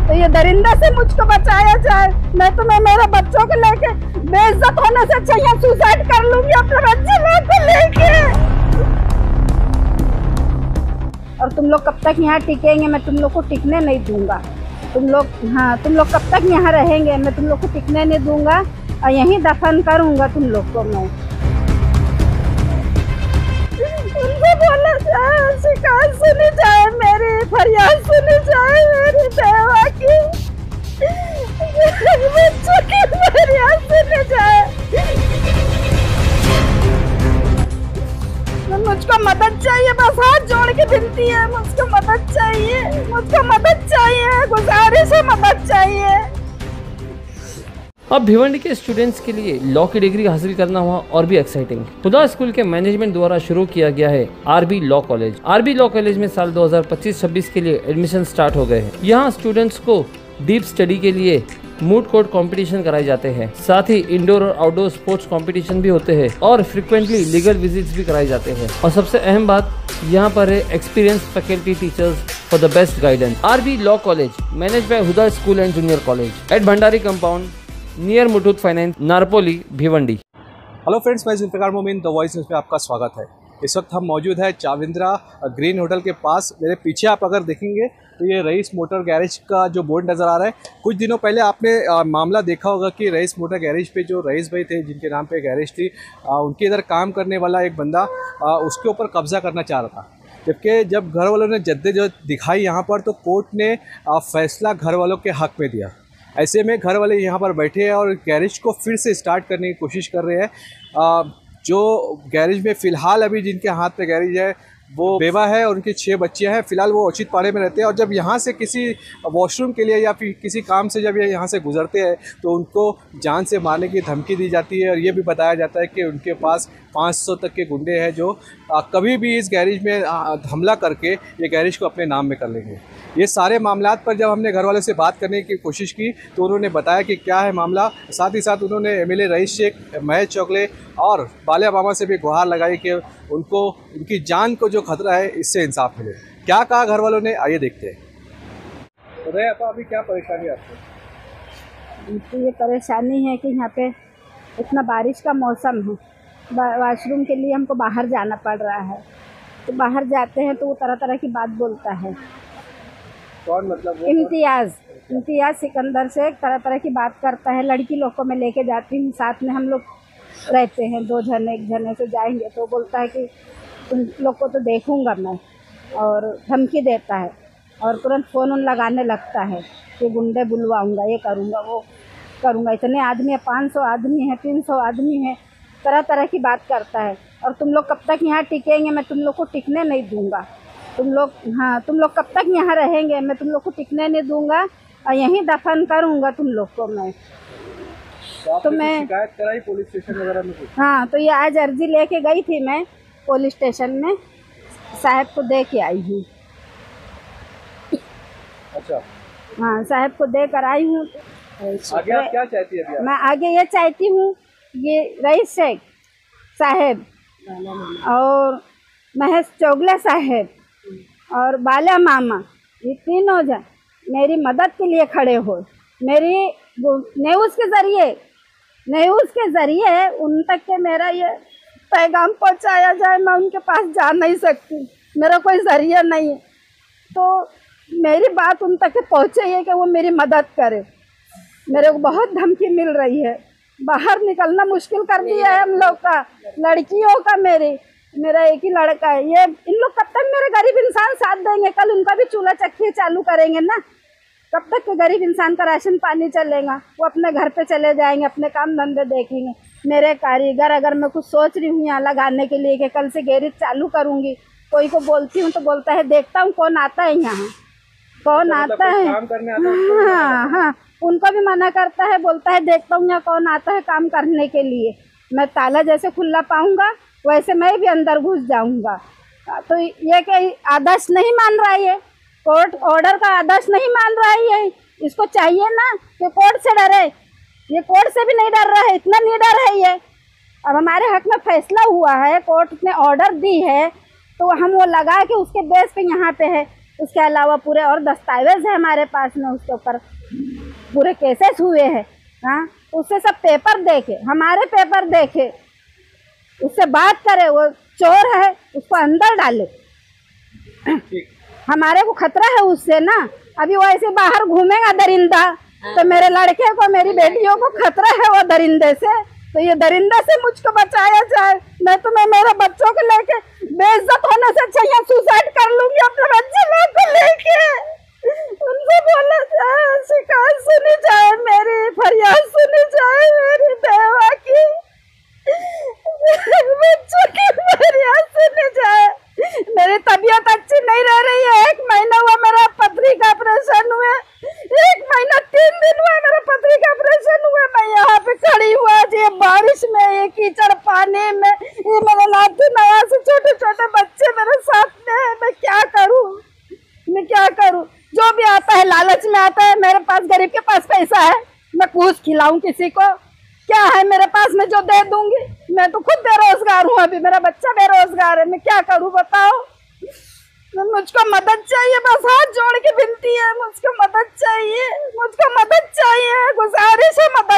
तो ये दरिंदा से मुझको बचाया जाए। मैं तो मेरे बच्चों को लेके बेइज्जत होने से अच्छा यहाँ सुसाइड कर लूंगी अपने बच्चे लोग को लेके। और तुम लोग कब तक यहाँ टिकेंगे, मैं तुम लोग को टिकने नहीं दूंगा। तुम लोग कब तक यहाँ रहेंगे, मैं तुम लोग को टिकने नहीं दूंगा और यहीं दफन करूंगा तुम लोग को मैं। उनको बोला जाए, शिकायत सुनी जाए, मेरी फरियाद सुनी जाए, मेरी बेवा की बच्चों की फरियाद सुनी जाए। मुझको मदद चाहिए, बस हाथ जोड़ के विनती है, मुझको मदद चाहिए, मुझको मदद चाहिए, गुजारिश है, मदद चाहिए। अब भिवंडी के स्टूडेंट्स के लिए लॉ की डिग्री हासिल करना हुआ और भी एक्साइटिंग। हुदा स्कूल के मैनेजमेंट द्वारा शुरू किया गया है RB law college. RB law college में साल 2025-26 के लिए एडमिशन स्टार्ट हो गए हैं। यहाँ स्टूडेंट्स को डीप स्टडी के लिए मूड कोर्ट कंपटीशन कराए जाते हैं, साथ ही इंडोर और आउटडोर स्पोर्ट्स कंपटीशन भी होते हैं और फ्रिक्वेंटली लीगल विजिट्स भी कराए जाते हैं। और सबसे अहम बात यहाँ पर है experience faculty teachers for the best guidance. RB law college manage by Huda school and junior college at Bhandari compound near Muthoot finance, Narpoli, Bhiwandi. Hello friends, मैं जुल्फिकार मोमिन, द वॉइस न्यूज़ में आपका स्वागत है। इस वक्त हम मौजूद है चाविंद्रा ग्रीन होटल के पास। मेरे पीछे आप अगर देखेंगे तो ये रईस मोटर गैरेज का जो बोर्ड नज़र आ रहा है। कुछ दिनों पहले आपने मामला देखा होगा कि रईस मोटर गैरेज पे जो रईस भाई थे जिनके नाम पे गैरेज थी, उनके इधर काम करने वाला एक बंदा उसके ऊपर कब्जा करना चाह रहा था। जबकि जब घर वालों ने जद्दोजहद दिखाई यहाँ पर, तो कोर्ट ने फैसला घर वालों के हक़ में दिया। ऐसे में घर वाले यहाँ पर बैठे हैं और गैरेज को फिर से स्टार्ट करने की कोशिश कर रहे हैं। जो गैरेज में फ़िलहाल अभी जिनके हाथ पे गैरेज है वो बेवा है और उनकी 6 बच्चियाँ हैं। फ़िलहाल वो उचित पाड़े में रहते हैं और जब यहाँ से किसी वॉशरूम के लिए या फिर किसी काम से जब ये यहाँ से गुजरते हैं तो उनको जान से मारने की धमकी दी जाती है। और ये भी बताया जाता है कि उनके पास 500 तक के गुंडे हैं जो कभी भी इस गैरेज में हमला करके ये गैरेज को अपने नाम में कर लेंगे। ये सारे मामलात पर जब हमने घर वालों से बात करने की कोशिश की तो उन्होंने बताया कि क्या है मामला। साथ ही साथ उन्होंने एमएलए रईस शेख, महेश चौगले और बालिया मामा से भी गुहार लगाई कि उनको उनकी जान को जो खतरा है इससे इंसाफ मिले। क्या कहा घर वालों ने, आइए देखते हैं। तो अभी क्या परेशानी है आपको? तो ये परेशानी है कि यहाँ पे इतना बारिश का मौसम है, वॉशरूम के लिए हमको बाहर जाना पड़ रहा है। तो बाहर जाते हैं तो वो तरह तरह की बात बोलता है। कौन मतलब? इम्तियाज सिकंदर से तरह तरह की बात करता है। लड़की लोग को मैं लेके जाती हूँ, साथ में हम लोग रहते हैं, 2 जने 1 जने से जाएंगे। तो बोलता है कि तुम लोग को तो देखूंगा मैं, और धमकी देता है और तुरंत फ़ोन लगाने लगता है कि गुंडे बुलवाऊंगा, ये करूंगा, वो करूंगा। इतने आदमी है, 500 आदमी है, 300 आदमी है, तरह तरह की बात करता है। और तुम लोग कब तक यहाँ टिकेंगे, मैं तुम लोग को टिकने नहीं दूंगा। तुम लोग कब तक यहाँ रहेंगे, मैं तुम लोग को टिकने नहीं दूंगा और यहीं दफन करूंगा तुम लोग को मैं। तो मैं शिकायत कराई पुलिस स्टेशन वगैरह में? हाँ, तो ये आज अर्जी लेके गई थी मैं पुलिस स्टेशन में, साहब को दे के आई हूँ। अच्छा। हाँ, साहब को दे कर आई हूँ। आगे आप क्या चाहती है? मैं आगे ये चाहती हूँ, ये रईस शेख साहब और महेश चौगले साहब और बालिया मामा, ये तीनों जन मेरी मदद के लिए खड़े हो। मेरी न्यूज़ के ज़रिए उन तक के मेरा ये पैगाम पहुंचाया जाए। मैं उनके पास जा नहीं सकती, मेरा कोई ज़रिया नहीं है, तो मेरी बात उन तक पहुँचे है कि वो मेरी मदद करे। मेरे को बहुत धमकी मिल रही है, बाहर निकलना मुश्किल कर दिया है हम लोग का, लड़कियों का। मेरा एक ही लड़का है। ये इन लोग कब तक मेरे गरीब इंसान साथ देंगे? कल उनका भी चूल्हा चक्की चालू करेंगे ना। कब तक के गरीब इंसान का राशन पानी चलेगा? वो अपने घर पे चले जाएंगे, अपने काम धंधे देखेंगे। मेरे कारीगर, अगर मैं कुछ सोच रही हूँ यहाँ लगाने के लिए कि कल से गैरेज चालू करूँगी, कोई को बोलती हूँ तो बोलता है देखता हूँ कौन आता है यहाँ, कौन आता है। हाँ, उनको भी मना करता है, बोलता है देखता हूँ यहाँ कौन आता है काम करने के लिए। मैं ताला जैसे खुला पाऊँगा वैसे मैं भी अंदर घुस जाऊँगा। तो ये कि आदर्श नहीं मान रहा है, ये कोर्ट ऑर्डर का आदर्श नहीं मान रहा है। इसको चाहिए ना कि कोर्ट से डरे, ये कोर्ट से भी नहीं डर रहा है, इतना निडर है ये। अब हमारे हक में फैसला हुआ है, कोर्ट ने ऑर्डर दी है, तो हम वो लगा के उसके बेस पे यहाँ पे है। उसके अलावा पूरे और दस्तावेज है हमारे पास में, उसके ऊपर पूरे केसेस हुए हैं। हाँ, उससे सब पेपर देखे, हमारे पेपर देखे, उससे बात करे, वो चोर है उसको अंदर डाले। हमारे को खतरा है उससे ना। अभी वो ऐसे बाहर घूमेगा दरिंदा, तो मेरे लड़के को, मेरी बेटियों को खतरा है वो दरिंदे से। तो ये दरिंदा से मुझको बचाया जाए। मैं तो मेरे बच्चों को लेके बेइज्जत होने से चाहिए सुसाइड कर लूंगी अपने बच्चे लोग को लेके। उनसे बोला जाए, शिकायत सुनी जाए, मेरी फरियाद सुनी जाए, मेरी बेवा की बच्चों की फरियाद सुनी जाए। मेरी तबीयत अच्छी नहीं रह रही है। 1 महीना हुआ मेरा पथरी का ऑपरेशन हुए, 1 महीना 3 दिन हुआ मेरा पथरी का ऑपरेशन हुआ। मैं यहाँ पे खड़ी हुआ ये बारिश में, ये कीचड़ पानी में, ये मेरे नाती नवासी छोटे छोटे बच्चे मेरे साथ में है। मैं क्या करूँ, मैं क्या करूँ? जो भी आता है लालच में आता है। मेरे पास, गरीब के पास पैसा है, मैं पूछ खिलाऊं किसी को? क्या है मेरे पास में जो दे दूंगी? मैं तो खुद बेरोजगार हूँ, अभी मेरा बच्चा बेरोजगार है। मैं क्या करूँ बताओ? मुझको मदद चाहिए, बस हाथ जोड़ के विनती है, मुझको मदद चाहिए, मुझको मदद चाहिए, गुजारिश है मदद